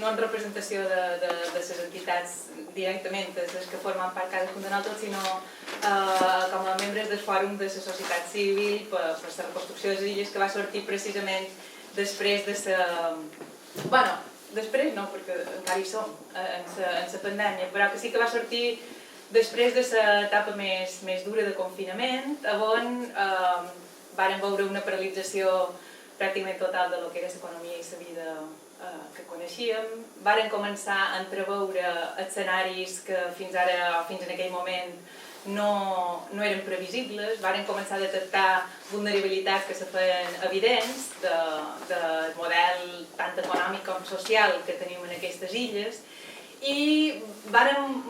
no en representació de les entitats directament, de les que formen part cadascun de nosaltres, sinó com a membres del Fòrum de la Societat Civil per la reconstrucció de les illes, que va sortir precisament després de la... Bueno, després no, perquè encara hi som en la pandèmia, però que sí que va sortir després de l'etapa més dura de confinament, on vàrem veure una paralització pràcticament total de lo que era l'economia i la vida que coneixíem. Varen començar a entreveure escenaris que fins en aquell moment no eren previsibles. Varen començar a detectar vulnerabilitats que se feien evidents del model tant econòmic com social que tenim en aquestes illes i varen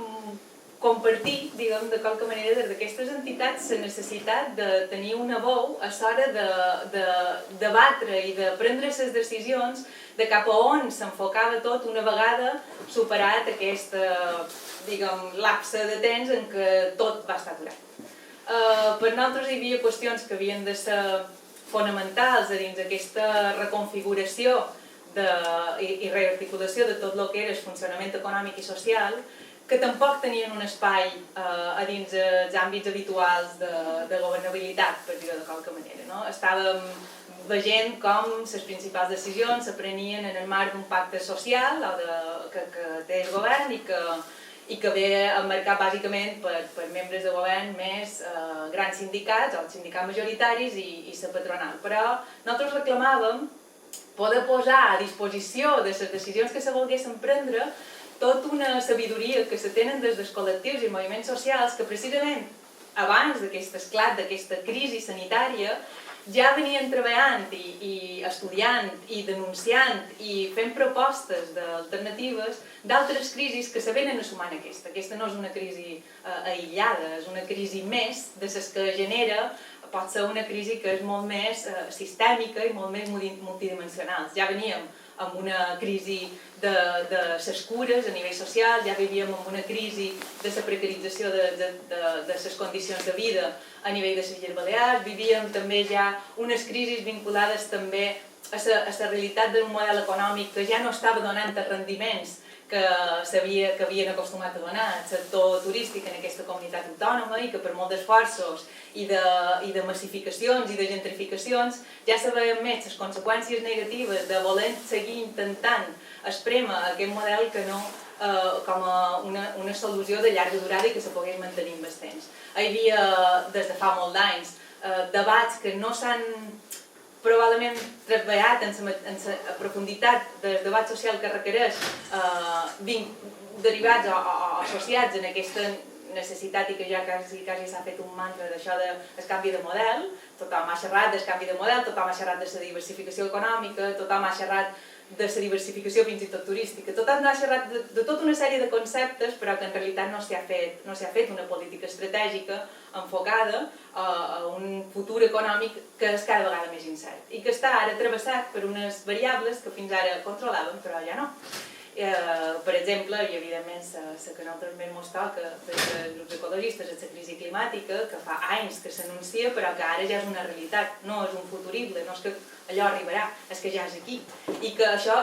compartir, diguem, de qualque manera, des d'aquestes entitats la necessitat de tenir una veu a l'hora de debatre i de prendre les decisions de cap a on s'enfocava tot una vegada superat aquest, diguem, lapse de temps en què tot va estar aturat. Per nosaltres hi havia qüestions que havien de ser fonamentals a dins d'aquesta reconfiguració i rearticulació de tot el que era el funcionament econòmic i social, que tampoc tenien un espai a dins els àmbits habituals de governabilitat, per dir-ho de qualque manera. Estàvem veient com les principals decisions s'aprenien en el marc d'un pacte social que té el govern i que ve emmarcat bàsicament per membres de govern més grans sindicats, els sindicats majoritaris i la patronal. Però nosaltres reclamàvem poder posar a disposició de les decisions que se volguessin prendre tota una sabidoria que se tenen des dels col·lectius i moviments socials que precisament abans d'aquest esclat, d'aquesta crisi sanitària, ja venien treballant i estudiant i denunciant i fent propostes d'alternatives d'altres crisis que se venen a sumar en aquesta. Aquesta no és una crisi aïllada, és una crisi més de les que genera, pot ser una crisi que és molt més sistèmica i molt més multidimensional. Ja veníem amb una crisi de les cures a nivell social, ja vivíem amb una crisi de la precarització de les condicions de vida a nivell de les Illes Balears, vivíem també ja unes crisis vinculades també a la realitat d'un model econòmic que ja no estava donant els rendiments que havien acostumat a donar el sector turístic en aquesta comunitat autònoma i que per molts esforços i de massificacions i de gentrificacions ja se veien més les conseqüències negatives de voler seguir intentant esprémer aquest model que no com a una solució de llarga durada i que se pogués mantenir amb el temps. Hi havia, des de fa molt d'anys, debats que no s'han probablement treballat en la profunditat del debat social que requereix derivats o associats en aquesta necessitat i que ja quasi s'ha fet un mantra d'això del canvi de model. Tothom ha xerrat del canvi de model, tothom ha xerrat de la diversificació econòmica, tothom ha xerrat de la diversificació fins i tot turística. Tothom ha xerrat de tota una sèrie de conceptes, però que en realitat no s'hi ha fet una política estratègica enfocada a un futur econòmic que és cada vegada més incert i que està ara travessat per unes variables que fins ara controlàvem, però ja no. Per exemple, i evidentment la que nosaltres més ens toca des dels grups ecologistes és la crisi climàtica, que fa anys que s'anuncia però que ara ja és una realitat, no és un futurible, no és que allò arribarà, és que ja és aquí i que això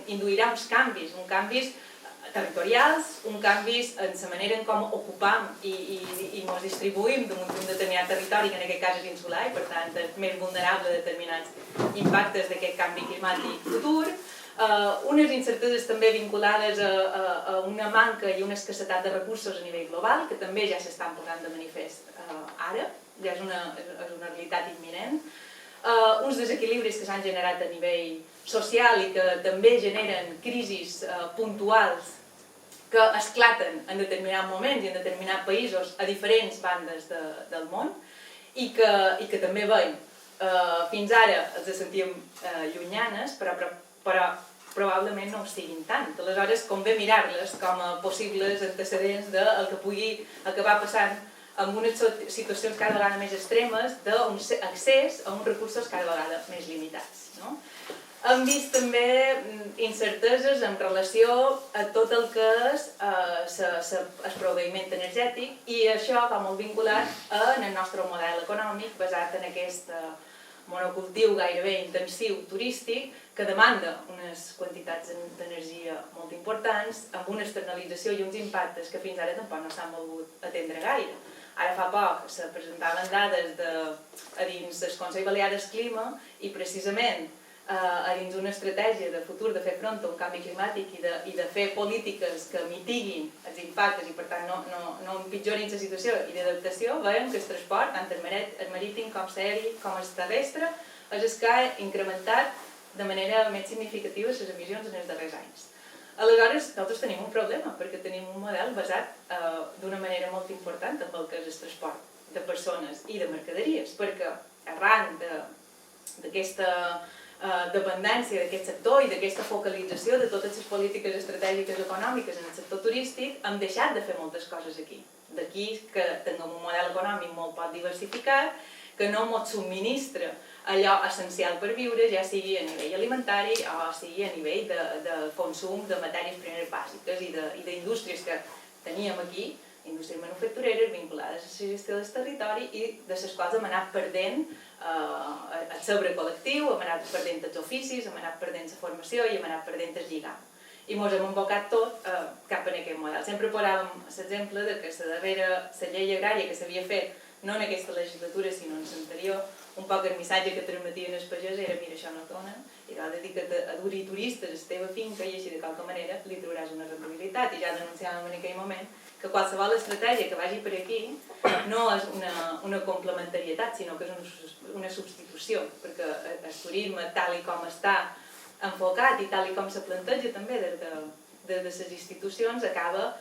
induirà uns canvis territorials, uns canvis en la manera en com ocupam i ens distribuïm d'un determinat territori, que en aquest cas és insular i per tant és més vulnerable a determinats impactes d'aquest canvi climàtic futur. Unes incerteses també vinculades a una manca i una escassetat de recursos a nivell global, que també ja s'estan posant de manifest ara, ja és una realitat imminent. Uns desequilibris que s'han generat a nivell social i que també generen crisis puntuals que esclaten en determinats moments i en determinats països a diferents bandes del món i que també veiem. Fins ara els sentíem llunyanes, però probablement no ho siguin tant. Aleshores convé mirar-les com a possibles antecedents del que pugui acabar passant amb unes situacions cada vegada més extremes d'un accés a uns recursos cada vegada més limitats. Hem vist també incerteses en relació a tot el que és el proveïment energètic i això va molt vinculat en el nostre model econòmic basat en aquesta monocultiu gairebé intensiu turístic que demanda unes quantitats d'energia molt importants, amb una externalització i uns impactes que fins ara tampoc no s'han volgut atendre gaire. Ara fa poc se presentaven dades a dins del Consell Balear del Clima i precisament a dins una estratègia de futur de fer front a un canvi climàtic i de fer polítiques que mitiguin els impactes i per tant no empitjorin la situació i d'adaptació, veiem que el transport, tant el marítim com l'aeri com el terrestre, és el que ha incrementat de manera més significativa les emissions en els darrers anys. Aleshores, nosaltres tenim un problema, perquè tenim un model basat d'una manera molt important en el que és el transport de persones i de mercaderies, perquè arran d'aquesta dependència d'aquest sector i d'aquesta focalització de totes les polítiques estratègiques econòmiques en el sector turístic, hem deixat de fer moltes coses aquí. D'aquí que tinguem un model econòmic molt poc diversificat, que no ens subministra allò essencial per viure, ja sigui a nivell alimentari o sigui a nivell de consum de matèries primeres bàsiques i d'indústries que teníem aquí, indústries manufactureres vinculades a la gestió del territori i de les quals hem anat perdent el saber col·lectiu, hem anat perdent els oficis, hem anat perdent la formació i hem anat perdent el lligam. I ens hem embocat tot cap en aquest model. Sempre posàvem l'exemple que la llei agrària que s'havia fet, no en aquesta legislatura sinó en l'anterior, un poc el missatge que transmetien els pagesos era mira, això no et dona, i ara dedica't a dur-hi turistes a la teva finca i així de qualque manera li trobaràs una rendibilitat. I ja denunciàvem en aquell moment que qualsevol estratègia que vagi per aquí no és una complementarietat, sinó que és una substitució, perquè el turisme, tal com està enfocat i tal com se planteja també des de les institucions, acaba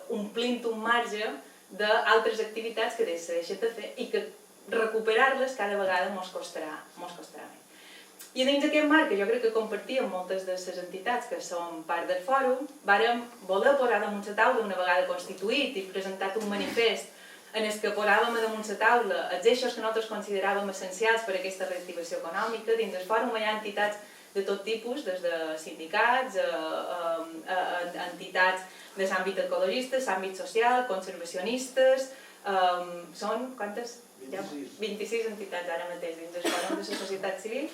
omplint un marge d'altres activitats que se deixen de fer i que recuperar-les cada vegada ens costarà més. I dins d'aquest marc, que jo crec que compartíem moltes de les entitats que són part del fòrum, vàrem voler posar damunt la taula una vegada constituït i presentat un manifest en el que posàvem damunt la taula els eixos que nosaltres consideràvem essencials per a aquesta reactivació econòmica. Dins del fòrum hi ha entitats de tot tipus, des de sindicats, entitats de l'àmbit ecologista, l'àmbit social, conservacionistes, són, quantes? 26 entitats ara mateix dins del fòrum de la societat civil,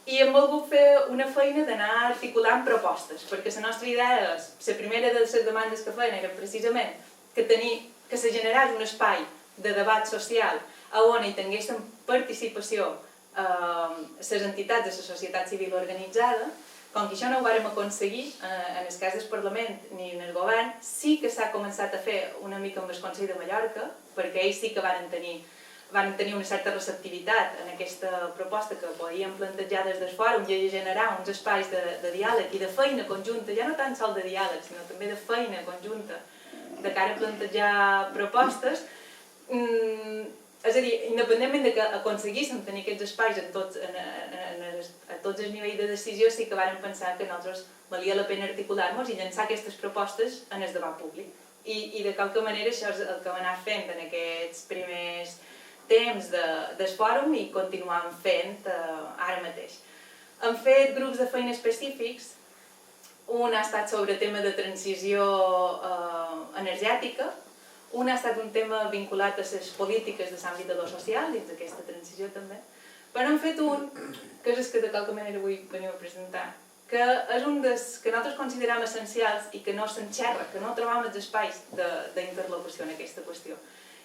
i hem volgut fer una feina d'anar articulant propostes, perquè la nostra idea és, la primera de les demandes que feien era precisament que se generés un espai de debat social on hi tinguessin participació les entitats de la societat civil organitzada. Com que això no ho vàrem aconseguir en el cas del Parlament ni en el govern, sí que s'ha començat a fer una mica amb el Consell de Mallorca, perquè ells sí que van tenir una certa receptivitat en aquesta proposta que podíem plantejar des del fòrum i generar uns espais de diàleg i de feina conjunta, ja no tan sols de diàleg, sinó també de feina conjunta, de cara a plantejar propostes. És a dir, independentment que aconseguíssim tenir aquests espais a tots els nivells de decisió, sí que vàrem pensar que a nosaltres valia la pena articular-nos i llançar aquestes propostes en el debat públic. I de qualque manera això és el que vam anar fent en aquests primers temps del fòrum i continuam fent ara mateix. Hem fet grups de feina específics. Un ha estat sobre tema de transició energètica, un ha estat un tema vinculat a les polítiques de l'àmbit de lo social, dins d'aquesta transició també, però hem fet un, que és el que de qualque manera avui venim a presentar, que és un dels que nosaltres considerem essencials i que no s'enxerra, que no trobam els espais d'interlocució en aquesta qüestió.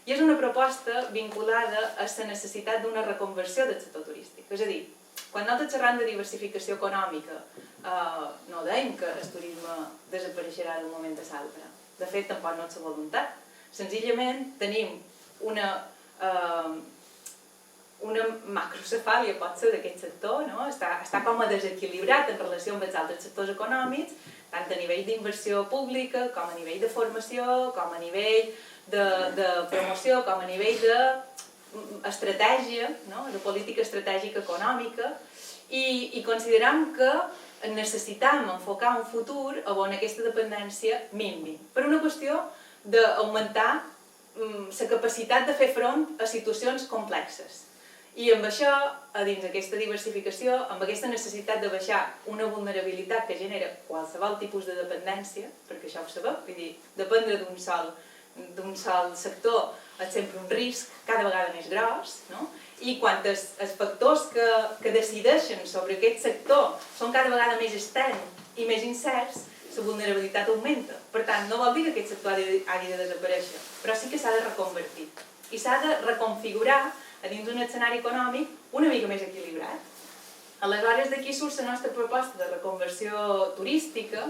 I és una proposta vinculada a la necessitat d'una reconversió del sector turístic. És a dir, quan nosaltres xerram de diversificació econòmica, no dèiem que el turisme desapareixerà d'un moment a l'altre. De fet, tampoc no és la voluntat. Senzillament tenim una macrocefàlia, pot ser, d'aquest sector, està com a desequilibrat en relació amb els altres sectors econòmics, tant a nivell d'inversió pública, com a nivell de formació, com a nivell de promoció, com a nivell d'estratègia, de política estratègica econòmica, i consideram que necessitam enfocar un futur on aquesta dependència minvi, per una qüestió d'augmentar la capacitat de fer front a situacions complexes. I amb això, dins d'aquesta diversificació, amb aquesta necessitat de baixar una vulnerabilitat que genera qualsevol tipus de dependència, perquè això ho sabem, vull dir, dependre d'un sol sector és sempre un risc cada vegada més gros, i quan els factors que decideixen sobre aquest sector són cada vegada més externs i més incerts, la vulnerabilitat augmenta. Per tant, no vol dir que aquest sector hagi de desaparèixer, però sí que s'ha de reconvertir i s'ha de reconfigurar a dins d'un escenari econòmic una mica més equilibrat. Aleshores, d'aquí surt la nostra proposta de reconversió turística,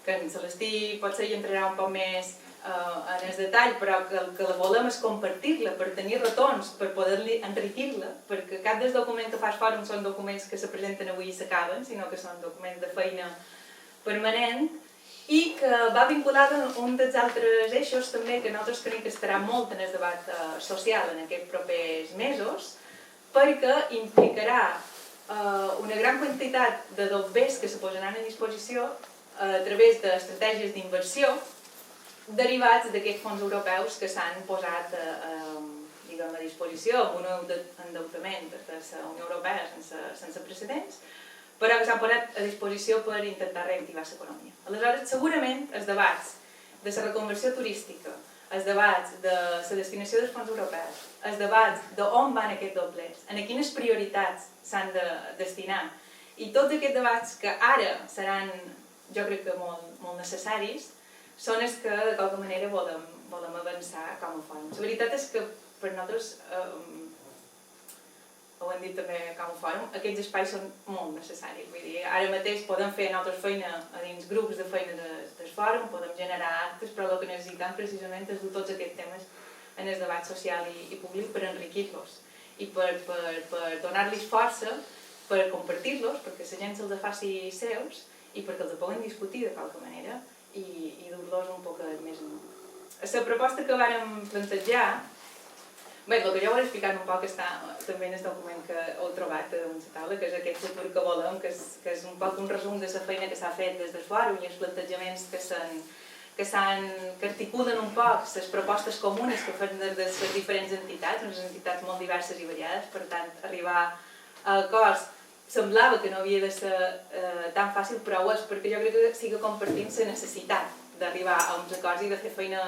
que en Celestí potser hi entrarà un poc més en el detall, però que el que volem és compartir-la per tenir retorns, per poder enriquir-la, perquè cap dels documents que fa el fòrum són documents que se presenten avui i s'acaben, sinó que són documents de feina permanent, i que va vinculada a un dels altres eixos també que nosaltres creiem que estarà molt en el debat social en aquests propers mesos, perquè implicarà una gran quantitat de dobbers que se posaran a disposició a través d'estratègies d'inversió derivats d'aquests fons europeus que s'han posat a disposició amb un endeutament de la Unió Europea sense precedents, però que s'han posat a disposició per intentar reactivar l'economia. Aleshores, segurament, els debats de la reconversió turística, els debats de la destinació dels fons europeus, els debats d'on van aquests doblers, en quines prioritats s'han de destinar, i tots aquests debats que ara seran, jo crec que molt necessaris, són els que de qualque manera volem avançar com a fòrum. La veritat és que per nosaltres, ho hem dit també com a fòrum, aquests espais són molt necessaris. Vull dir, ara mateix podem fer nosaltres feina a dins grups de feina del fòrum, podem generar actes, però el que necessitem precisament és dur tots aquests temes en el debat social i públic per enriquir-los i per donar-los força, per compartir-los, perquè la gent se'ls faci seus i perquè els puguen discutir de qualque manera i dur-los un poc més amunt. La proposta que vàrem plantejar, bé, el que jo vull explicar un poc està també en el document que heu trobat damunt la taula, que és aquest futur que volem, que és un poc un resum de la feina que s'ha fet des del fòrum i els plantejaments que articulen un poc les propostes comunes que fan des de les diferents entitats, unes entitats molt diverses i variades, per tant, arribar a acords semblava que no havia de ser tan fàcil, però ho és, perquè jo crec que sí que compartim la necessitat d'arribar a uns acords i de fer feina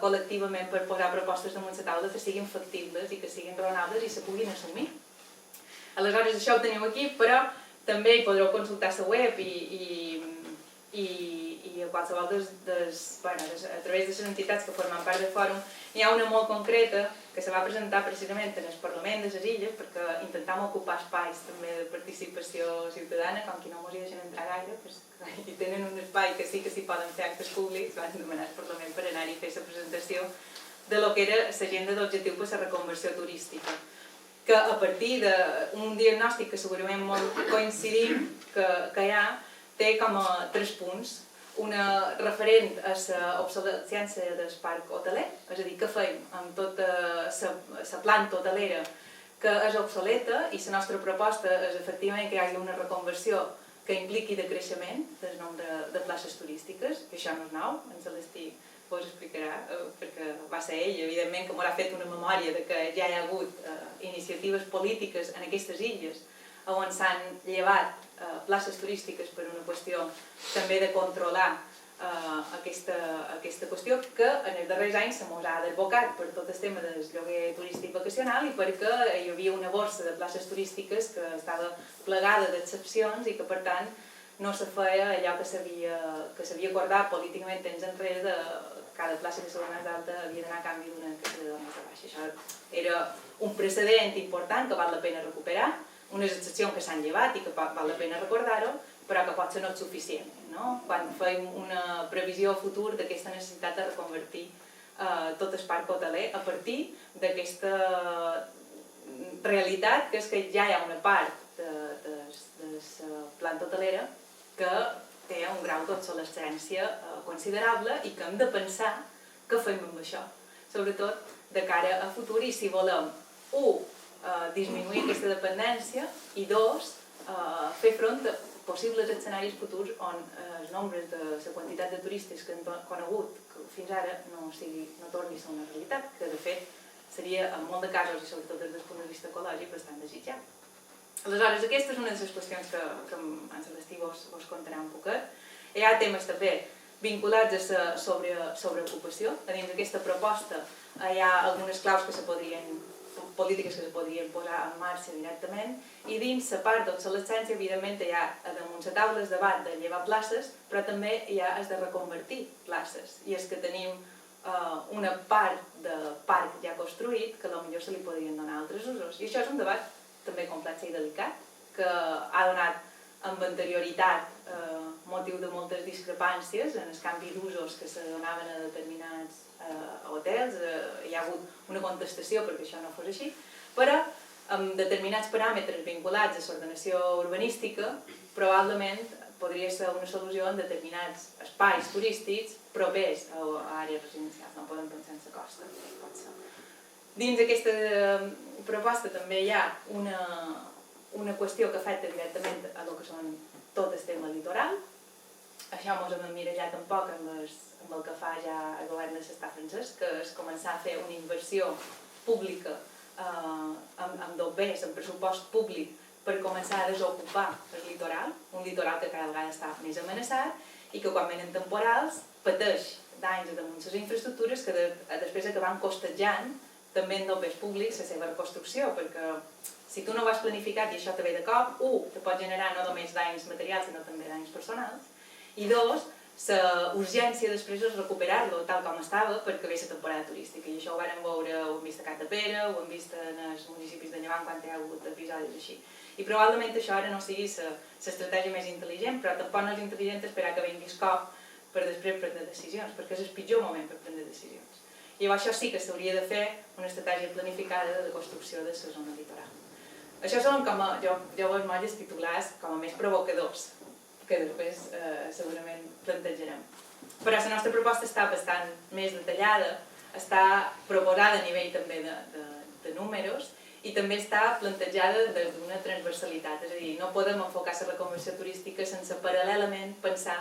col·lectivament per posar propostes damunt la taula que siguin factibles i que siguin raonables i se puguin assumir. Aleshores, això ho teniu aquí, però també hi podreu consultar la web i a qualsevol a través de les entitats que formen part del fòrum hi ha una molt concreta que se va presentar precisament en el Parlament de les Illes perquè intentam ocupar espais també de participació ciutadana, com que no mos hi deixen entrar gaire, i tenen un espai que sí que s'hi poden fer actes públics, van demanar al Parlament per anar-hi a fer la presentació de lo que era l'agenda d'objectiu per la reconversió turística, que a partir d'un diagnòstic que segurament molt coincidim que hi ha, té com a 3 punts. Una referent a l'obsolescència del parc hoteler, és a dir, què fem amb tota la planta hotelera que és obsoleta, i la nostra proposta és efectivament que hi hagi una reconversió que impliqui de creixement del nombre de places turístiques, que això no és nou, en Celestí vos explicarà, perquè va ser ell, evidentment, que m'haurà fet una memòria de que ja hi ha hagut iniciatives polítiques en aquestes illes on s'han llevat places turístiques per una qüestió també de controlar aquesta qüestió que en els darrers anys se mos ha desbocat per tot el tema del lloguer turístic vacacional i perquè hi havia una borsa de places turístiques que estava plegada d'excepcions i que per tant no se feia allò que s'havia acordat políticament temps enrere de cada plaça que se dona més alta havia d'anar a canvi d'una que se dona més de baixa. Això era un precedent important que val la pena recuperar, unes excepcions que s'han llevat i que val la pena recordar-ho, però que pot ser no suficient, no? Quan fem una previsió a futur d'aquesta necessitat de reconvertir tot el parc hoteler a partir d'aquesta realitat, que és que ja hi ha una part de la planta hotelera que té un grau d'obsolescència considerable i que hem de pensar què fem amb això, sobretot de cara a futur i si volem, disminuir aquesta dependència i 2, fer front a possibles escenaris futurs on els nombres de la quantitat de turistes que hem conegut fins ara no torni a ser una realitat, que de fet seria en molt de casos i sobretot des del punt de vista ecològic bastant desitjable. Aleshores, aquesta és una de les qüestions que en Celestí vos contarà un poquet. Hi ha temes també vinculats a la sobreocupació. A dins d'aquesta proposta hi ha algunes claus que se podrien polítiques que es podrien posar en marxa directament, i dins la part d'obsolescència, evidentment, hi ha damunt la taula el debat de llevar places, però també hi ha el de reconvertir places, i és que tenim una part de parc ja construït que potser se li podrien donar altres usos. I això és un debat també complex i delicat, que ha donat amb anterioritat motiu de moltes discrepàncies en el canvi d'usos que se donaven a determinats hotels. Hi ha hagut una contestació perquè això no fos així, però amb determinats paràmetres vinculats a l'ordenació urbanística probablement podria ser una solució en determinats espais turístics propers a àrees residencials. No podem pensar en la costa, pot ser. Dins d'aquesta proposta també hi ha una qüestió que afecta directament a el que són tot el tema litoral. Això ens hem emmirallat un poc amb el que fa ja el govern de l'estat francès, que és començar a fer una inversió pública amb dobbers, amb pressupost públic, per començar a desocupar el litoral, un litoral que cada vegada està més amenaçat i que quan venen temporals pateix danys damunt les infraestructures que després acaben costejant també en dobbers públics la seva reconstrucció, perquè si tu no ho has planificat i això te ve de cop, te pot generar no només danys materials sinó també danys personals, i dos, la urgència després és recuperar-lo tal com estava perquè ve la temporada turística, i això ho vam veure, ho hem vist a Capdepera, ho hem vist en els municipis de Llevant quan hi ha hagut episodis així. I probablement això ara no sigui l'estratègia més intel·ligent, però tampoc no és intel·ligent esperar que vinguis cop per després prendre decisions, perquè és el pitjor moment per prendre decisions. I això sí que s'hauria de fer una estratègia planificada de construcció de la zona litoral. Això són com jo els molles titulars com a més provocadors, que després segurament plantejarem. Però la nostra proposta està bastant més detallada, està proposada a nivell també de números i també està plantejada des d'una transversalitat, és a dir, no podem enfocar la reconversió turística sense paral·lelament pensar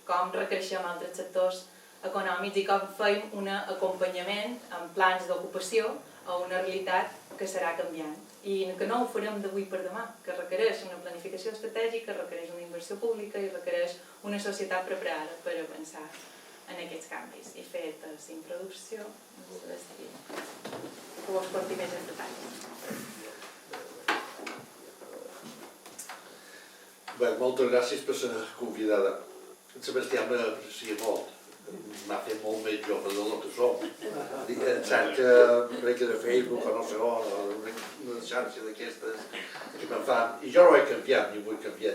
com recreixem altres sectors econòmics i com fem un acompanyament en plans d'ocupació a una realitat que serà canviant i que no ho farem d'avui per demà, que requereix una planificació estratègica, requereix una inversió pública i requereix una societat preparada per avançar en aquests canvis. I fet la introducció, que ho exporti més en detall. Bé, moltes gràcies per ser convidada. En Sebastià m'aprecia molt. M'ha fet molt més jove del que som. En xarxa de Facebook o no sé on, una xarxa d'aquestes que me'n fan. I jo no he canviat, ni vull canviar,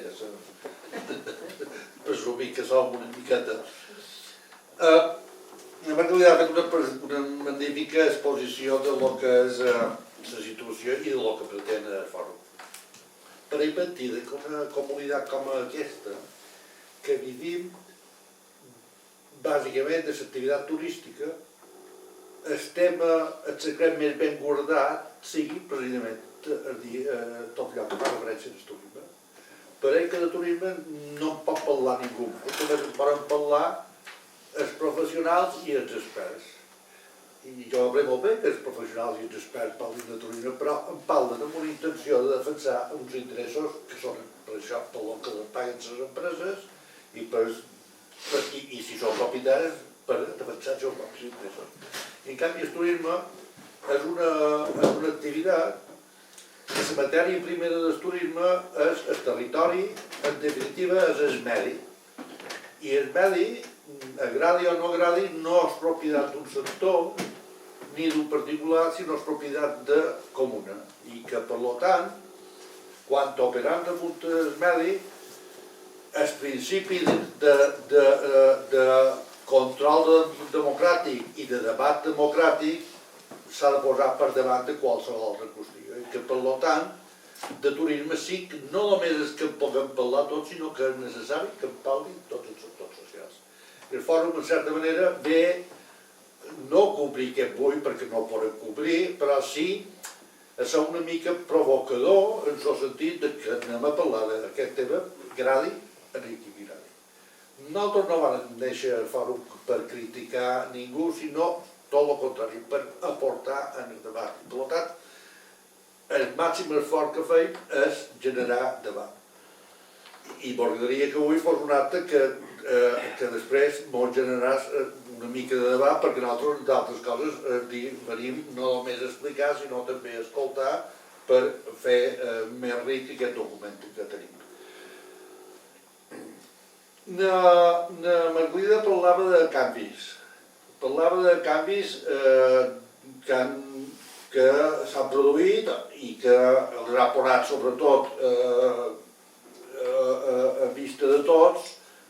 presumir que som una miqueta. En realitat ha fet una magnífica exposició de lo que és la situació i de lo que pretén el fòrum. Per inventir que una comunitat com aquesta, que vivim bàsicament de l'activitat turística, el secret més ben guardat sigui precisament tot allò que fa referència al turisme. Per ell que de turisme no en pot parlar ningú, només en poden parlar els professionals i els experts. I jo veuré molt bé que els professionals i els experts parlin de turisme, però en parlen amb una intenció de defensar uns interessos que són per això, per el que paguen les empreses i si són propietaris per defensar els seus propis interessos. En canvi, el turisme és una activitat que la matèria primera del turisme és el territori, en definitiva és el medi. I el medi, agradi o no agradi, no és propietat d'un sector ni d'un particular, sinó és propietat de comuna. I que, per tant, quan operam damunt el medi, el principi de control democràtic i de debat democràtic s'ha de posar per davant de qualsevol altra qüestió. I que, per tant, de turisme sí que no només és que en puguem parlar tots, sinó que és necessari que en parlin tots els sectors socials. El fòrum, en certa manera, ve no cobrir aquest bull, perquè no el podem cobrir, però sí a ser una mica provocador en el sentit que anem a parlar d'aquest tema, gradi a qui gradi. Nosaltres no vam néixer al fòrum per criticar ningú, sinó tot el contrari, per aportar en el debat. Per tant, el màxim esforç que fem és generar debat. I m'agradaria que avui fos un acte que després ens generés una mica de debat, perquè nosaltres d'altres coses venim no només a explicar, sinó també a escoltar per fer més ric aquest document que tenim. Na Margalida parlava de canvis. Parlava de canvis que s'han produït i que els ha posat sobretot a vista de tots,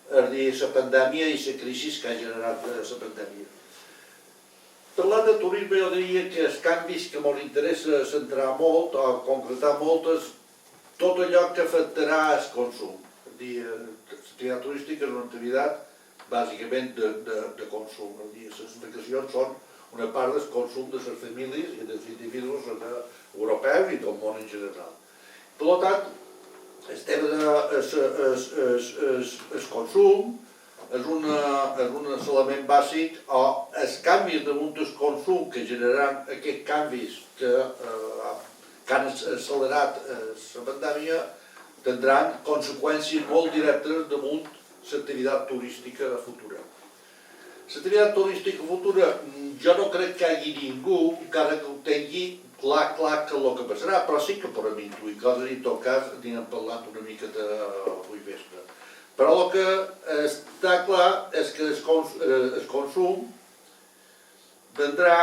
és dir, la pandèmia i la crisi que ha generat la pandèmia. Parlant de turisme, jo diria que els canvis que ens interessa centrar molt o concretar molt és tot allò que afectarà el consum. És dir, l'activitat turística és una activitat bàsicament de consum. Les vacacions són una part del consum de les famílies i dels individus europeus i del món en general. Per tant, el tema del consum és un element bàsic, o els canvis damunt del consum que generaran aquests canvis que han accelerat la pandèmia tindran conseqüències molt directes damunt l'activitat turística futura. L'activitat turística futura, jo no crec que hi hagi ningú, encara que ho tingui clar que el que passarà, però sí que podem intuir coses i en tot cas anirem parlant una mica d'avui vespre. Però el que està clar és que el consum vendrà,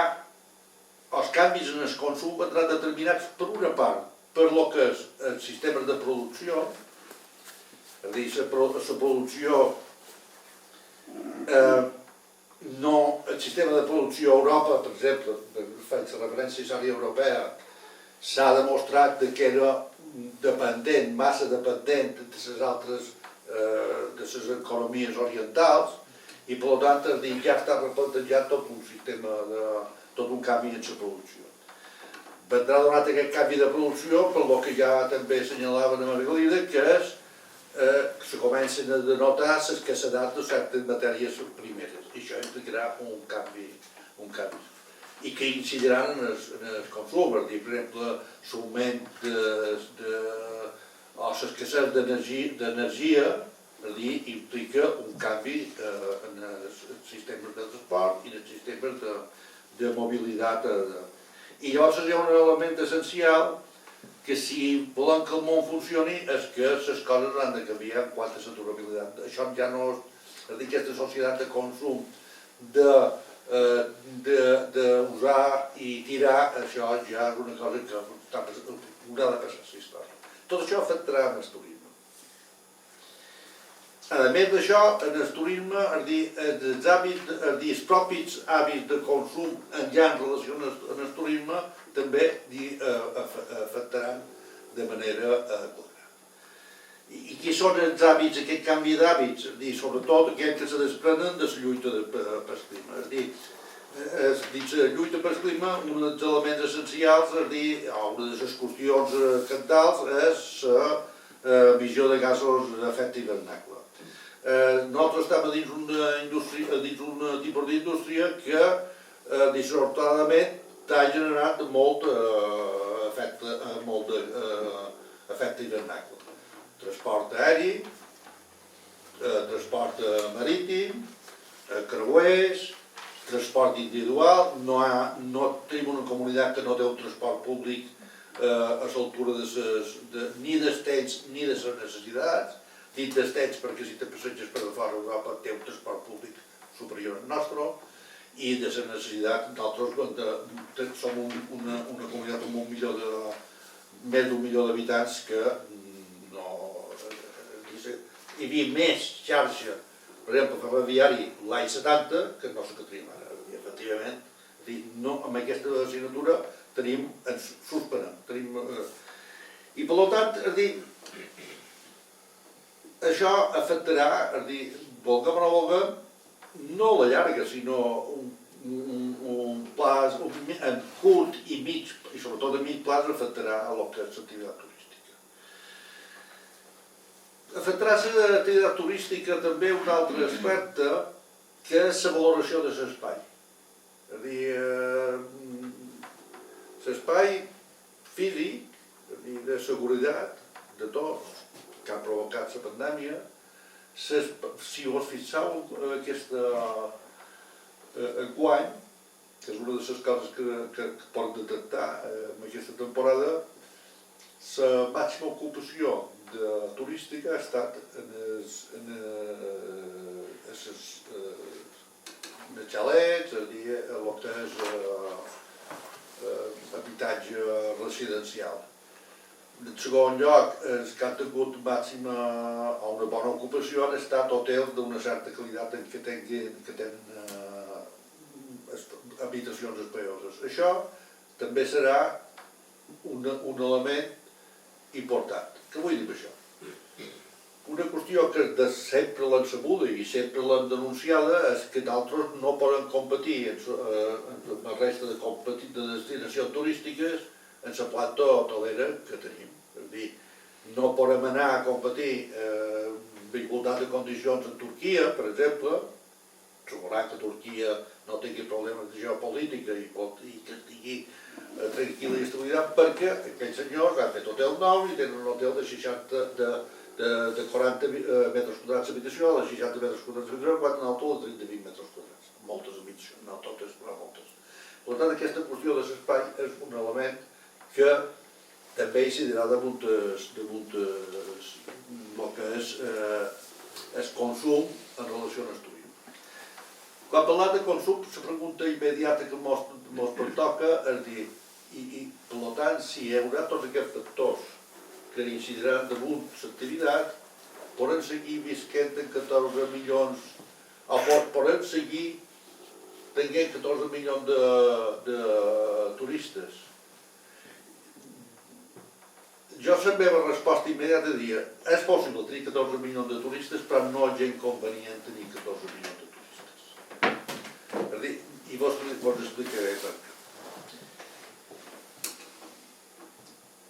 els canvis en el consum vendran determinats per una part, per el que és el sistema de producció, és a dir, la producció, el sistema de producció a Europa, per exemple, faig referència a l'àrea europea, s'ha demostrat que era dependent, massa dependent de les altres, de les economies orientals, i per tant ja està replantejat tot un sistema, tot un canvi en la producció. Vendrà donat aquest canvi de producció per el que ja també assenyalava a Margalida, que és se comencen a denotar l'escassedat de certes matèries primeres. I això implicarà un canvi. I que incidiran en el consum. Per exemple, l'augment o l'escassez d'energia implica un canvi en els sistemes de transport i en els sistemes de mobilitat. I llavors hi ha un element essencial que si volem que el món funcioni és que les coses han de canviar en quant a la durabilitat. Això ja no és dir, aquesta societat de consum d'usar i tirar, això ja és una cosa que haurà de passar a la història. Tot això afectarà en el turisme. A més d'això, en el turisme, els propis hàbits de consum ja en relació amb el turisme també afectaran de manera clara. I quins són els hàbits, aquest canvi d'hàbits? Sobretot aquells que se desprenen de la lluita pel clima. Dins la lluita pel clima, un dels elements essencials, una de les qüestions cabdals és l'emissió de gasos d'efecte hivernacle. Nosaltres estem dins un tipus d'indústria que, dissortadament, està generat molt efecte hivernacle. Transport aeri, transport marítim, creuers, transport individual. No tenim una comunitat que no té un transport públic a l'altura ni dels temps ni de les necessitats. Dit dels temps perquè si té passatgers per de fora d'Europa té un transport públic superior al nostre, i de la necessitat, nosaltres som una comunitat amb més d'un milió d'habitants que hi havia més xarxa, per exemple, ferroviari l'any 70 que no sé què tenim ara. I efectivament, amb aquesta assignatura ens suspenem. I per tant, això afectarà, volguem o no volguem, no a la llarga, sinó un plaç curt i mig, i sobretot a mig plaç, afectarà el que és l'activitat turística. Afectarà l'activitat turística també un altre aspecte, que és la valoració de l'espai. És a dir, l'espai físic, de seguretat, de tots, que ha provocat la pandèmia. Si us fixeu enguany, que és una de les coses que pot detectar en aquesta temporada, la màxima ocupació turística ha estat en els xalets, el que és habitatge residencial. En segon lloc, els que han tingut màxima o una bona ocupació han estat hotels d'una certa qualitat que tenen habitacions espaioses. Això també serà un element important. Què vull dir amb això? Una qüestió que sempre l'han sabuda i sempre l'han denunciada és que d'altres no poden competir amb la resta de destinacions turístiques en la planta hotelera que tenim. És a dir, no podem anar a competir amb igualtat de condicions en Turquia, per exemple, suposant que Turquia no tingui problemes de geopolítica i que estigui tranquil·la i estabilitat, perquè aquells senyors han fet hotel nou i tenen un hotel de 40 metres quadrats d'habitació, de 60 metres quadrats d'habitació, quan un altre de 30-20 metres quadrats. Moltes habitacions, no totes, però moltes. Per tant, aquesta qüestió de l'espai és un element que també incidirà damunt el que és el consum en relació amb el turisme. Quan parlem de consum, la pregunta immediata que ens pertoca és dir, i per tant, si hi haurà tots aquests factors que incidiran damunt l'activitat, podem seguir visquent en 14 milions, o podem seguir tenint 14 milions de turistes. Jo la meva resposta immediata diria, és possible tenir 14 milions de turistes, però no és gens convenient tenir 14 milions de turistes. És a dir, i vos explicaré per què.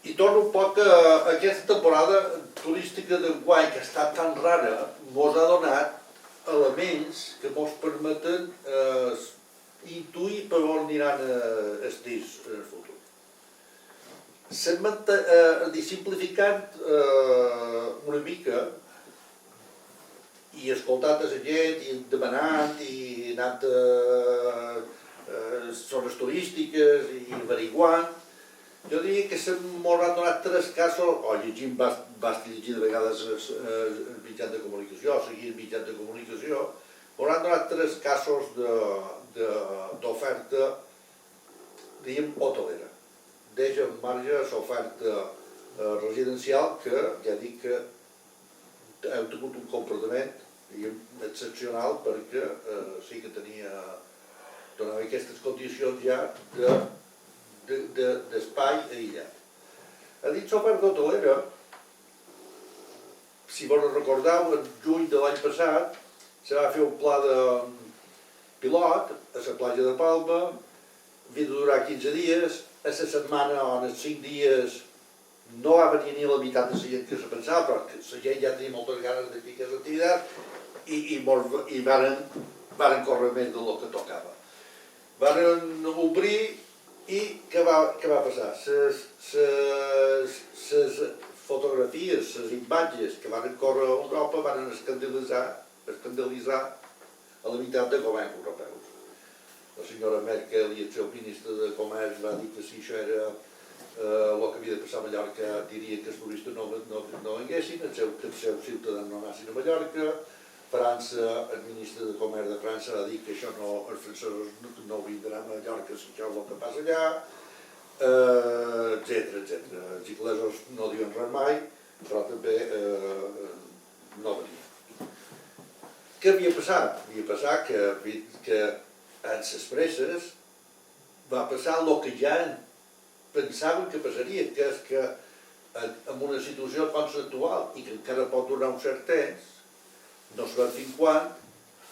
I torno un poc a aquesta temporada turística d'enguany, que ha estat tan rara, ens ha donat elements que ens permeten intuir per on aniran els dies en el futur. Simplificant una mica, i escoltant a la gent, i demanant, i anant a zones turístiques, i averiguant, jo diria que m'han donat tres casos, o llegint, vas llegir de vegades els mitjans de comunicació, seguint mitjans de comunicació, m'han donat tres casos d'oferta, diguem, hotelera. Deixa en marge l'oferta residencial, que ja dic que heu tingut un comportament excepcional perquè sí que donava aquestes condicions ja d'espai aïllat. A dins l'oferta hotelera, si vos recordeu, en juny de l'any passat se va fer un pla de pilot a la platja de Palma, havia de durar 15 dies, a la setmana o en els 5 dies no va venir ni la meitat de la gent que se pensava, però la gent ja tenia moltes ganes de fer aquesta activitat i varen córrer més del que tocava. Varen obrir i què va passar? Les fotografies, les imatges que van córrer a Europa van escandalitzar a la meitat de governs europeus. La senyora Merkel i el seu ministre de Comerç va dir que si això era el que havia de passar a Mallorca, diria que els turistes no venguessin, que els seus ciutadans no anessin a Mallorca. França, el ministre de Comerç de França va dir que això els francesos no vindran a Mallorca si això és el que passa allà, etc. Els inglesos no diuen res mai, però també no venien. Què havia passat? Havia passat que en les presses va passar el que ja pensaven que passaria, que és que en una situació conceptual i que encara pot durar un cert temps, no sabem fins quan,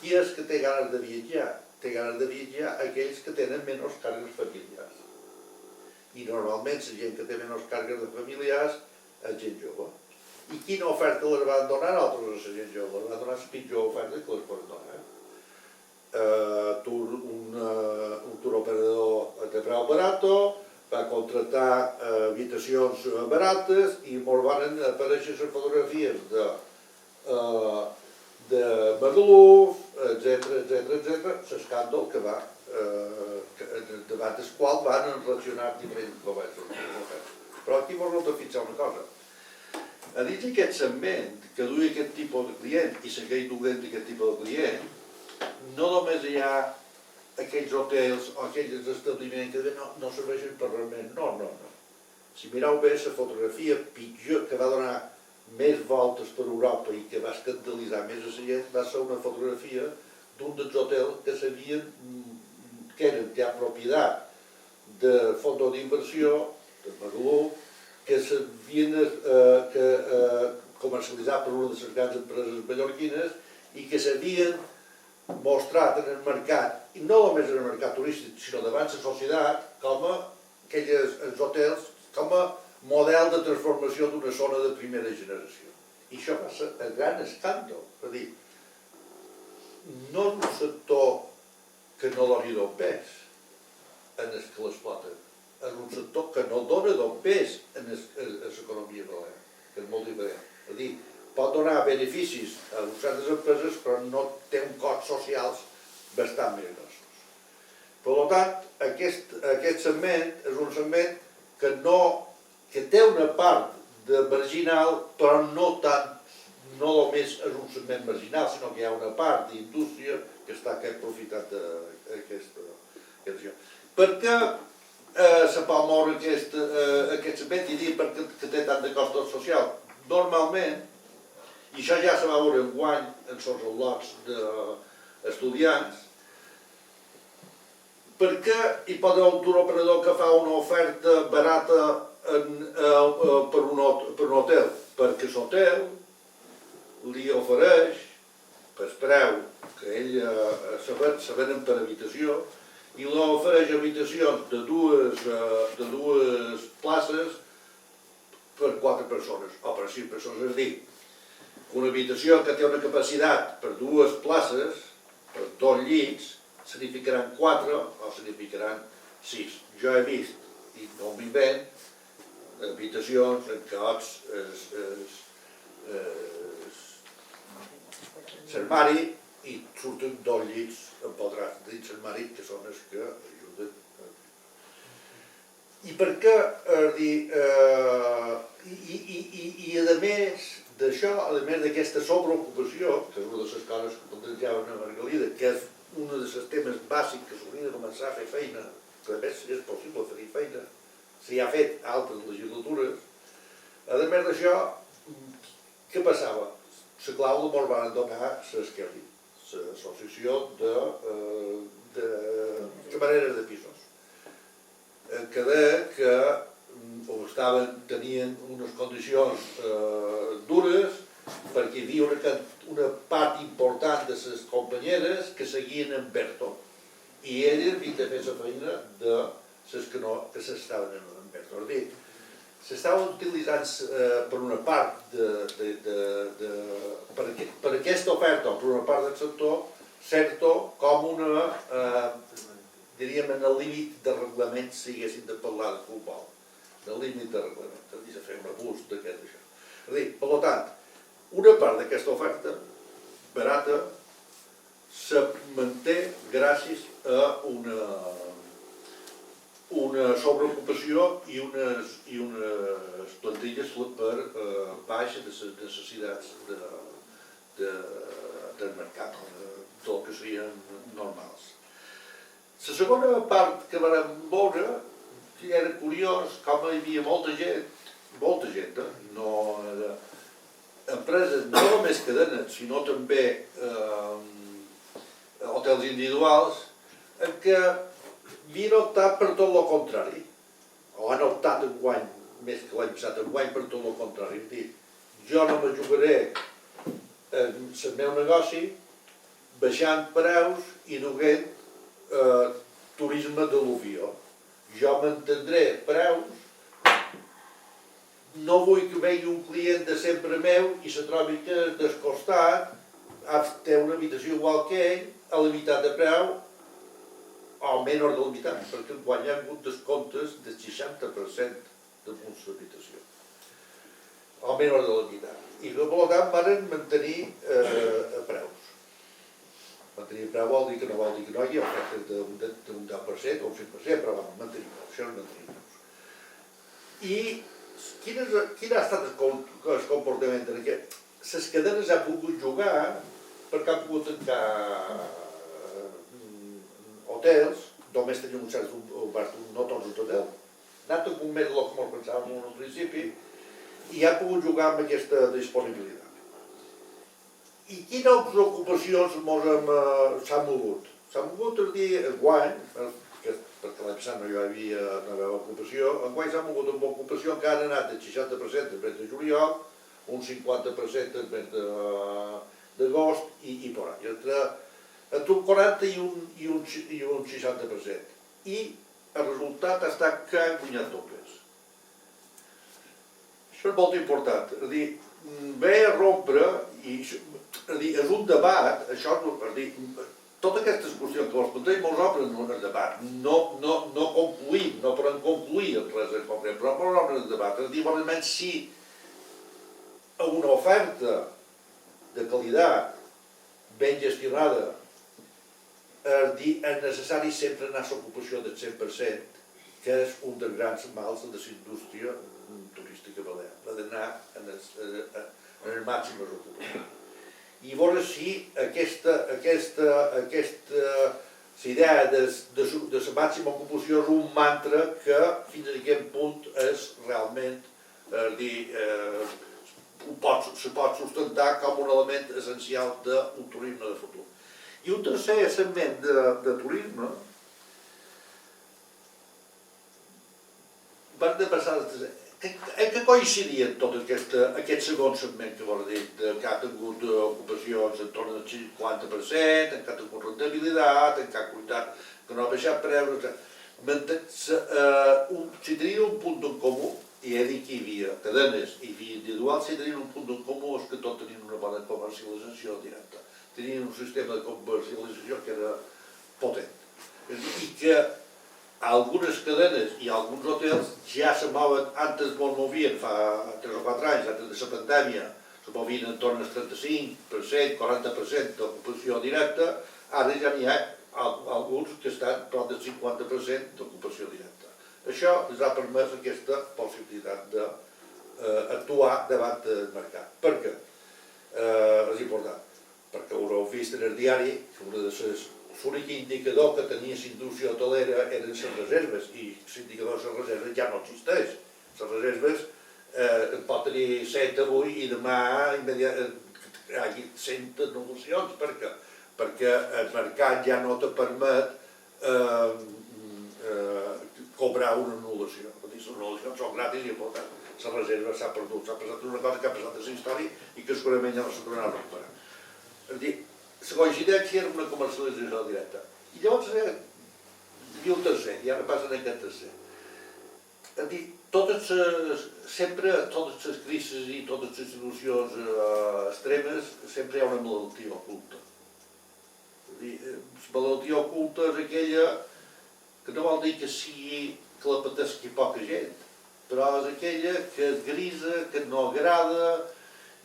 i és que té ganes de viatjar. Té ganes de viatjar aquells que tenen menys càrregues familiars. I normalment la gent que té menys càrregues familiars és gent jove. I quina oferta les van donar altres a la gent jove? Les van donar la pitjor oferta que les poden donar. Un turoperador de preu barato, va contratar habitacions barates i ens van aparèixer les fotografies de Magaluf, etc. L'escàndol que va, davant del qual van reaccionar diferents governs. Però aquí vols de fixar una cosa. A dins d'aquest segment que duia aquest tipus de client i segueix duent aquest tipus de client, no només hi ha aquells hotels o aquells establiments que no serveixen per res més, no. Si mireu bé la fotografia pitjor que va donar més voltes per Europa i que va escandalitzar més a la gent va ser una fotografia d'un dels hotels que eren ja propietat de fons d'inversió, de Magalú, que s'havien comercialitzat per una de les grans empreses mallorquines i que s'havien mostrat en el mercat, i no només en el mercat turístic, sinó davant la societat, com aquells hotels, com a model de transformació d'una zona de primera generació. I això va ser el gran escàndol. És a dir, no és un sector que no doni don pes en els que l'exploten, és un sector que no dona don pes en l'economia balear, que és molt diferent. És a dir, pot donar beneficis a certes empreses, però no té un cost socials bastant més grossos. Per tant, aquest segment és un segment que té una part de marginal, però no només és un segment marginal, sinó que hi ha una part d'indústria que està aprofitant d'aquesta situació. Per què se pot moure aquest segment i dir per què té tant de cost social? Normalment, i això ja se va veure enguany en els lots d'estudiants, perquè hi pot haver un turoperador que fa una oferta barata per un hotel? Perquè l'hotel li ofereix, per preu que ell se venen per habitació, i li ofereix habitacions de dues places per 4 persones, o per 5 persones. És a dir, una habitació que té una capacitat per 2 places, per 2 llits, se n'hi ficaran 4 o se n'hi ficaran 6. Jo he vist, i no m'invent, habitacions en què l'armari i surten 2 llits empodrats dins l'armari, que són els que ajuden. I per què? I a més d'això, a més d'aquesta sobreocupació, que és una de les coses que plantejava a Margalida, que és un dels temes bàsics que s'hauria de començar a fer feina, que a més és possible fer feina, s'hi ha fet a altres legislatures. A més d'això, què passava? La clau la mos van donar l'Esquerri, l'associació de camareres de pisos, que deia que tenien unes condicions dures perquè hi havia una part important de les companyeres que seguien en Berto i elles havien de fer la feina de les que s'estaven en Berto. És a dir, s'estaven utilitzant per una part per aquesta oferta o per una part del sector Certo com una, diríem, en el límit de reglament si haguéssim de parlar de futbol, en el límit de reglament, és a dir, de fer un abús d'aquest això. És a dir, per tant, una part d'aquesta oferta barata se manté gràcies a una sobreocupació i unes plantilles per baix de les necessitats del mercat, del que serien normals. La segona part que vam veure era curiós com hi havia molta gent, empreses no només cadenes, sinó també hotels individuals, en què havien optat per tot el contrari, o han optat enguany, més que l'any passat, enguany per tot el contrari. És a dir, jo no me jugaré el meu negoci baixant preus i duent turisme d'al·luvió. Jo mantindré preus, no vull que vegi un client de sempre meu i se trobi que del costat té una habitació igual que ell, a la meitat de preu o menys de la meitat, perquè quan hi ha hagut descomptes del 60% de punts d'habitació, o menys de la meitat. I per tant van mantenir preus. Mantenir el preu vol dir que no hi ha ofertes d'un 10% o un 5%, però vam mantenir preus, això és mantenir preus. I quin ha estat el comportament en aquest? Les cadenes han pogut jugar perquè han pogut tancar hotels, només tenim un cert obert, no tots els hotels, anat un moment el que ens pensàvem al principi, i han pogut jugar amb aquesta disponibilitat. I quines ocupacions s'han mogut? S'han mogut, és dir, enguany, perquè l'any passat no hi havia ocupació, enguany s'han mogut amb ocupació que han anat del 60% després de juliol, un 50% després d'agost i por ahí, entre un 40 i un 60%. I el resultat ha estat que han guanyat dobles. Això és molt important, és a dir, ve a rompre, és un debat, això és dir, tota aquesta discussió que vos planteja molt obren en el debat, no concluïm, no podem concluir en res en concret, però molt obren el debat, és a dir, realment si una oferta de qualitat ben gestionada, és dir, és necessari sempre anar a l'ocupació del 100%, que és un dels grans mals de la indústria turística balear, la d'anar en les màximes ocupacions. I veure si aquesta idea de la màxima ocupació és un mantra que fins a aquest punt és realment, se pot sustentar com un element essencial d'un turisme de futur. I un tercer segment de turisme van de passar en què coincidien tot aquest segon segment que vol dir que ha tingut ocupacions en torn del 50%, en què ha tingut rentabilitat, en què ha cuidat que no ha baixat preus, si tenien un punt en comú, i he dit que hi havia cadenes i hi havia individuals, si tenien un punt en comú és que tots tenien una bona comercialització directa, tenien un sistema de comercialització que era potent, i que algunes cadenes i alguns hotels ja se mouen, antes es movien fa 3 o 4 anys, antes de la pandèmia, se movien en torn al 35%, 40% d'ocupació directa, ara ja n'hi ha alguns que estan prop del 50% d'ocupació directa. Això ens ha permès aquesta possibilitat d'actuar davant del mercat. Per què? És important, perquè ho heu vist en el diari, que l'únic indicador que tenia la indústria hotelera eren les reserves, i l'indicador de les reserves ja no existeix. Les reserves pot tenir 100 avui i demà hi hagi 100 anul·lacions. Per què? Perquè el mercat ja no te permet cobrar una anul·lació. Les anul·lacions són gratis i per tant la reserva s'ha perdut. S'ha passat una cosa que ha passat a la història i que segurament ja no se tornarà a recuperar. És a dir, la coincidència era una comercialització directa. I llavors hi havia un tercer, i ara passen a aquest tercer. És a dir, sempre totes les crisis i totes les situacions extremes sempre hi ha una malaltia oculta. És a dir, la malaltia oculta és aquella que no vol dir que sigui que la pateixi poca gent, però és aquella que és grisa, que no agrada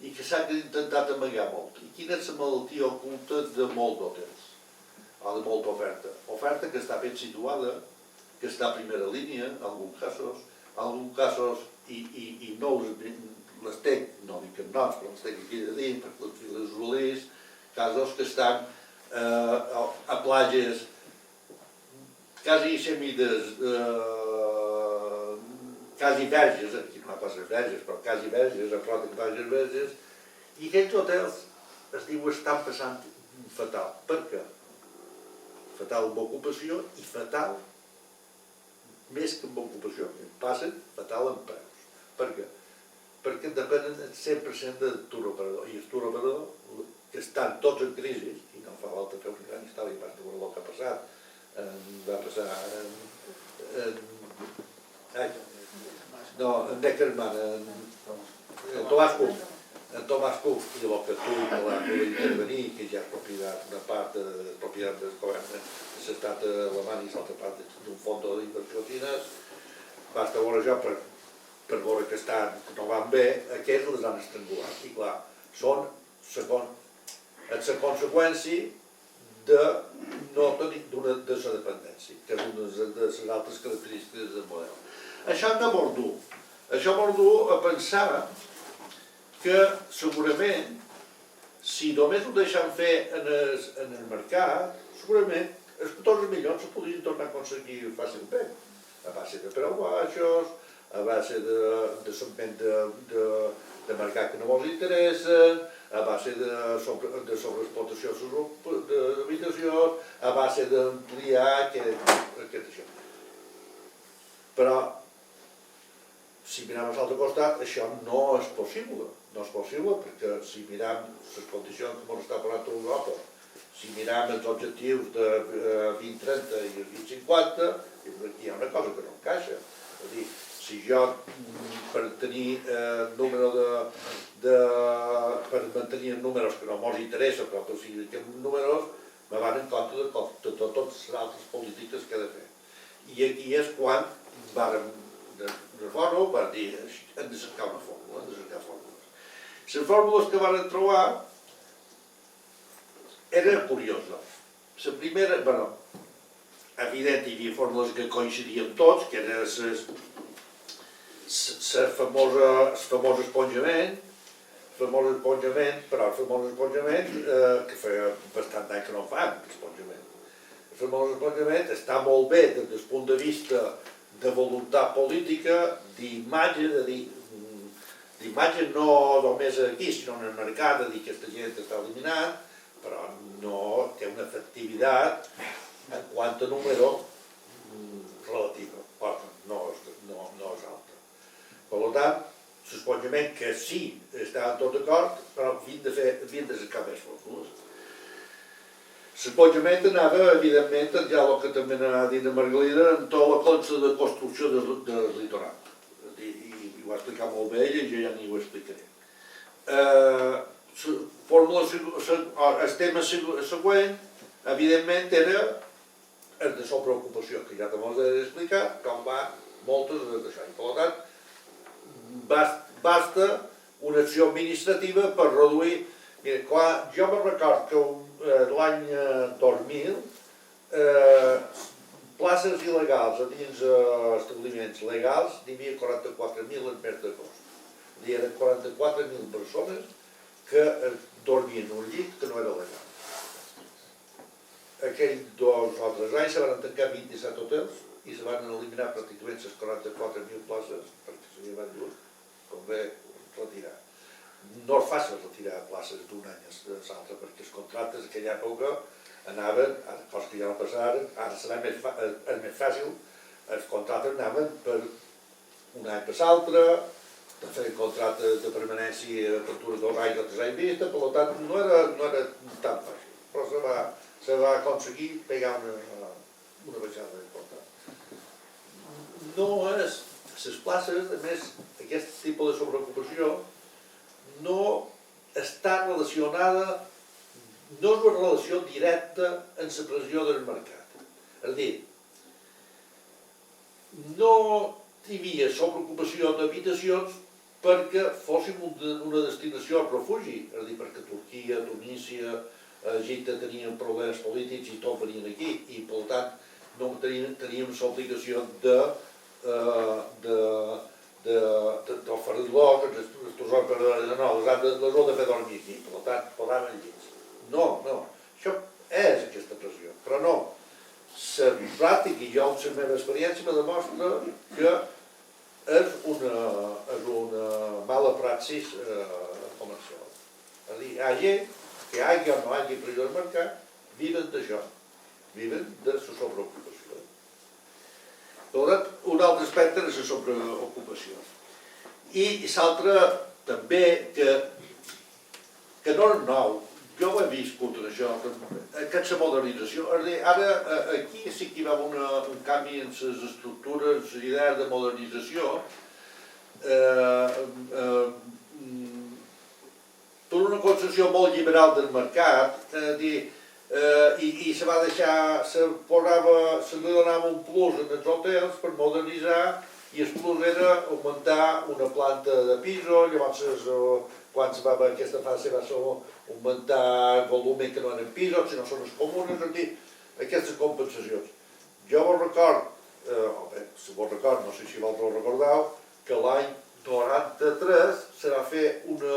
i que s'ha intentat amagar molt. I quina és la malaltia oculta de molts hotels, o de molta oferta? Oferta que està ben situada, que està a primera línia, en alguns casos, i no les tenc, no dic en noms, però les tenc aquí de dir, perquè les usuaris, casos que estan a platges quasi semides, quasi verges, aquí no hi ha coses verges, però quasi verges, a prop de platges verges, i aquests hotels es diu estan passant fatal. Per què? Fatal amb ocupació i fatal, més que amb ocupació, passen fatal amb preus. Per què? Perquè depenen el 100% del tour operador, i el tour operador, que estan tots en crisi, i no fa falta fer una gran història per veure el que ha passat, va passar en Deckerman, en Tomàs Cook, i el que tu que va poder intervenir, que ja és propietat, una part de propietat del govern de l'estat alemany i l'altra part d'un fons d'inversió xinès, basta veure això per veure que no van bé, aquests les han estrangulat. I clar, són la conseqüència de no tenir de la dependència, que és una de les altres característiques del model. Això m'ha dur. Això m'ha dur a pensar que segurament, si només ho deixem fer en el mercat, segurament els 14 milions se podrien tornar a aconseguir fàcilment, a base de preus baixos, a base de segment de mercat que no els interessa, a base de sobreexplotació d'habitacions, a base d'ampliar aquest això. Però, si mirem a l'altre costat, això no és possible. No és possible perquè si mirem les condicions que ens està posant Europa, si mirem els objectius de 2030 i el 2050, hi ha una cosa que no encaixa. És a dir, si jo per tenir número per mantenir números que no ens interessa, però que siguin aquests números, me van en compte de totes les altres polítiques que he de fer. I aquí és quan vàrem reforma per dir hem de cercar una fórmula, hem de cercar fórmules. Les fórmules que vàrem trobar eren curioses. La primera, evident, hi havia fórmules que coincidien tots, que eren el famós esponjament, però el famós esponjament, que feia bastant d'any que no fan, l'esponjament. El famós esponjament està molt bé des del punt de vista de voluntat política, d'imatge, de dir, d'imatge no només aquí, sinó en el mercat, de dir que aquesta gent està eliminant, però no té una efectivitat en quant a número relativa, no és alta. Per tant, l'esponjament que sí estàvem tots d'acord, però havien de cercar més fórmules. L'esponjament anava, evidentment, ja el que també anava dient a Margalida, en tota la consta de construcció del litoral. I ho va explicar molt bé ella i jo ja ni ho explicaré. El tema següent, evidentment, era el de sobreocupació, que ja també us he explicat, com va moltes d'això. I per tant, basta una acció administrativa per reduir. Mira, clar, jo me record que l'any 2000 places il·legals a dins establiments legals n'hi havia 44.000 en mes d'agost. Hi eren 44.000 persones que dormien en un llit que no era legal. Aquells 2 o 3 anys se van tancar 27 hotels i se van eliminar pràcticament les 44.000 places perquè se van dir, convé retirar. No és fàcil retirar places d'un any a l'altre perquè els contractes d'aquella època anaven, coses que ja no passaren, ara serà més fàcil, els contractes anaven per un any per l'altre, de fer contractes de permanència per 2 anys o 3 anys vista, per tant no era tan fàcil, però se va aconseguir pegar una baixada important. No és, les places, a més, aquest tipus de sobreocupació no està relacionada, no és una relació directa amb la pressió del mercat. És a dir, no hi havia sobreocupació d'habitacions perquè fóssim una destinació al refugi, és a dir, perquè Turquia, Tunísia, Egipte tenien problemes polítics i tots venien aquí i per tant no teníem l'obligació d'oferir-los els tresors per les heu de fer dormir aquí, per tant posaven els llits. No, això és aquesta pressió, però no. La pràctica i jo, la meva experiència, me demostra que és una mala praxis comercial. És a dir, hi ha gent que hagi o no hagi pressió al mercat, viven d'això, viven de la sobreocupació. Per tant, un altre aspecte és la sobreocupació. I l'altre també, que no és nou, jo ho he viscut en això, aquesta modernització. Ara aquí sí que hi va un canvi en les estructures, les idees de modernització, per una concepció molt liberal del mercat, i se va deixar, se li donava un plus en els hotels per modernitzar, i el plus era augmentar una planta de pisos. Llavors, quan aquesta fase va ser augmentar el volum que no eren pisos, sinó zones comunes, és a dir, aquestes compensacions. Jo vos record, si vos record, no sé si vosaltres ho recordeu, que l'any 93 se va fer una...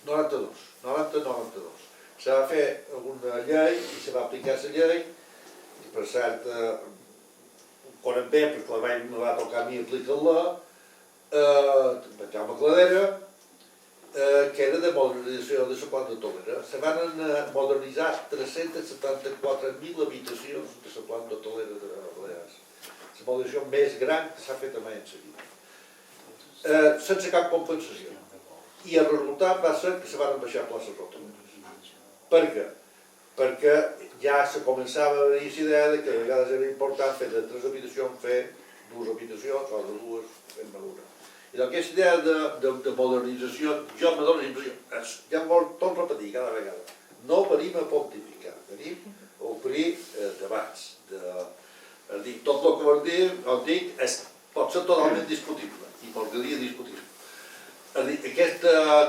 92. Se va fer una llei i se va aplicar aquesta llei, i per cert, quan bé, perquè me va tocar a mi aplicar-la, Jaume Cladera, que era de modernització de la planta hotelera. Se van modernitzar 374.000 habitacions de la planta hotelera de Balears. La modernització més gran que s'ha fet mai en seguida. Sense cap compensació. I el resultat va ser que se van baixar places hoteleres. Per què? Perquè ja se començava a haver aquesta idea que a vegades era important fer de 3 habitacions, fer 2 habitacions, o de 2 fent-ne una. I doncs aquesta idea de modernització, jo me dono la impressió, ja m'ho torno a repetir cada vegada, no venim a pontificar, venim a oferir debats. És dir, tot el que us dic pot ser totalment discutible, i podria discutir. És dir, aquest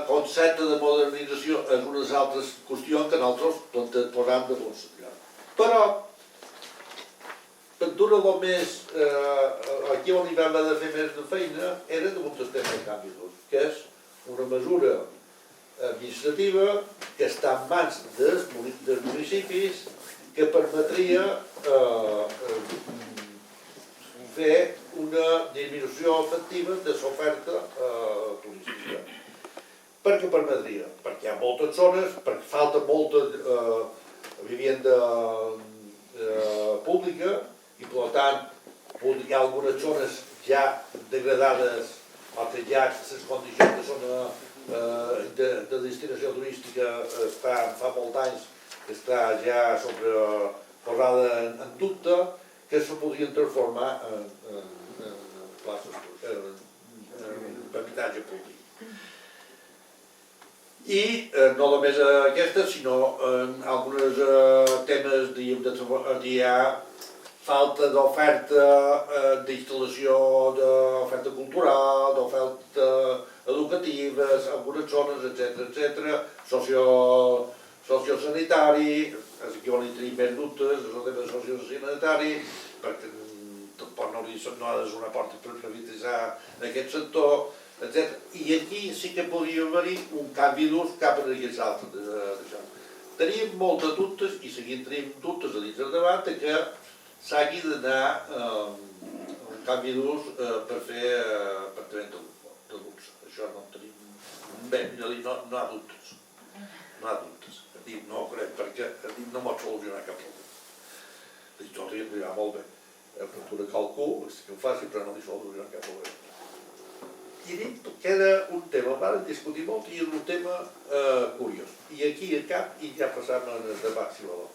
concepte de modernització és una de les altres qüestions que nosaltres posam de considerar. Però, Ventura el més, aquí on hi vam haver de fer més de feina, era damunt el tema de canvi d'ús, que és una mesura administrativa que està en mans dels municipis que permetria fer una disminució efectiva de l'oferta turística. Per què permetria? Perquè hi ha moltes zones, perquè falta molta vivienda pública, i per tant hi ha algunes zones ja degradades o que ja les condicions de zona de destinació turística fa molts anys que està ja posada en dubte, que se podrien transformar en places, en habitatge públic. I no només aquestes, sinó en alguns temes de falta d'oferta d'instal·lació d'oferta cultural, d'oferta educatives, algunes zones, etc. Sociosanitari, aquí on hi tenim més dubtes, és el tema sociosanitari, perquè tampoc no ha de ser una porta per revitalitzar aquest sector, etc. I aquí sí que podria haver-hi un canvi d'ús cap a aquests altres. Tenim molts dubtes, i seguim tenint dubtes a dins del debat, que s'hagi d'anar un canvi d'ús per fer apartament de luxe. Això no tenim... Bé, no hi ha dubtes. No hi ha dubtes. No ho crec, perquè no pot solucionar cap problema. Tot li va molt bé. A cultura calcul, que ho faci, però no li soluciona cap problema. I queda un tema, vam discutir molt, i és un tema curiós. I aquí a cap, i ja passam en el debat, si voleu.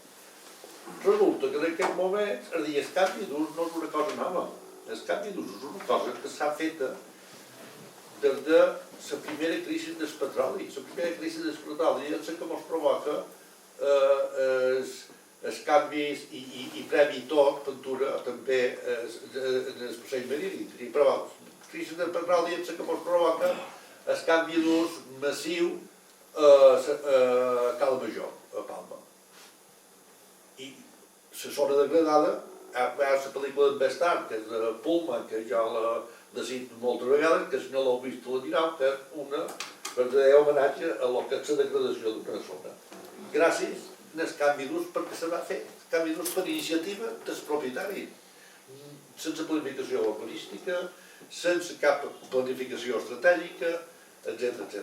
Resulta que en aquest moment, és a dir, el canvi d'ús no és una cosa nova. El canvi d'ús és una cosa que s'ha feta des de la primera crisi del petroli. La primera crisi del petroli és la que ens provoca els canvis i previ tot, Ventura, també en el procés marítim. Però la crisi del petroli és la que ens provoca el canvi d'ús massiu a Cala Major, a Palma. I la zona degradada, hi ha la pel·lícula de Bestard, que és de Pullman, que jo l'he decidit moltes vegades, que si no l'heu vist la direu, que és una verdadera homenatge a lo que és la degradació d'una zona. Gràcies al canvi d'ús, perquè se va fer canvi d'ús per iniciativa del propietari, sense planificació urbanística, sense cap planificació estratègica, etc.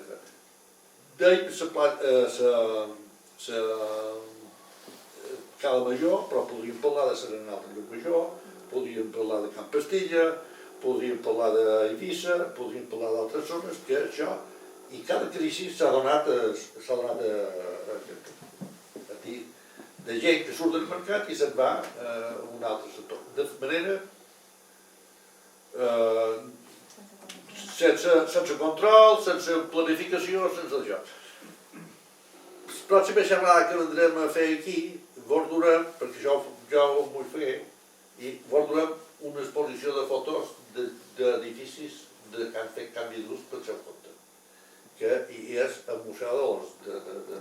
Deim Cala Major, però podríem parlar de Serenal de Llucmajor, podríem parlar de Camp Castilla, podríem parlar d'Eivissa, podríem parlar d'altres zones, que això, i cada crisi s'ha donat de gent que surt del mercat i se'n va a un altre sector. De manera sense control, sense planificació, sense això. La pròxima xerrada que vendrem a fer aquí, vos durem, perquè jo ho vull fer, i vos durem una exposició de fotos d'edificis que han fet canvi d'ús per seu compte, que és el Museu de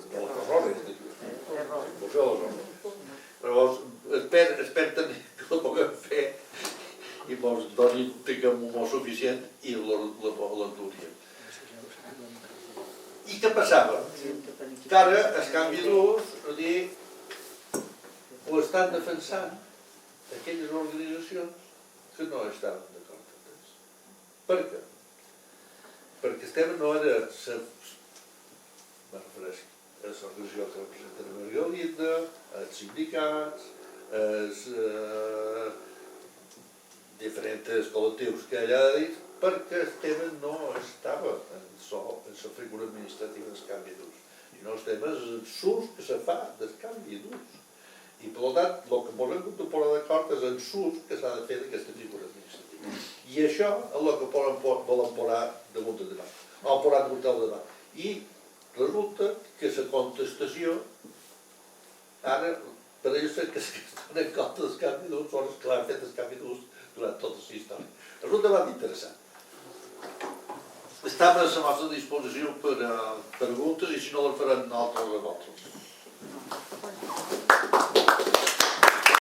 espero tenir que la puguem fer i mos doni, tinguem un molt suficient i l'enduríem. I què passava? Que ara el canvi d'ús, ho estan defensant aquelles organitzacions que no estaven d'acord amb ells. Per què? Perquè estem no era me refereixo a l'organització que representa la Margalida, els sindicats, els diferents col·lectius que hi ha dit, perquè el tema no estava en la figura administrativa del canvi d'ús, sinó el tema és el ús que se fa del canvi d'ús. I per tant, el que posem contemplar d'acord és el ús que s'ha de fer d'aquesta figura administrativa. I això és el que volen posar damunt del debat, o posar damunt del debat. I resulta que la contestació, ara, per ells que es donen compte del canvi d'ús, són els que l'han fet el canvi d'ús durant tota la història. És un debat interessant. Estem a la nostra disposició per preguntes i si no les farem nosaltres a vosaltres.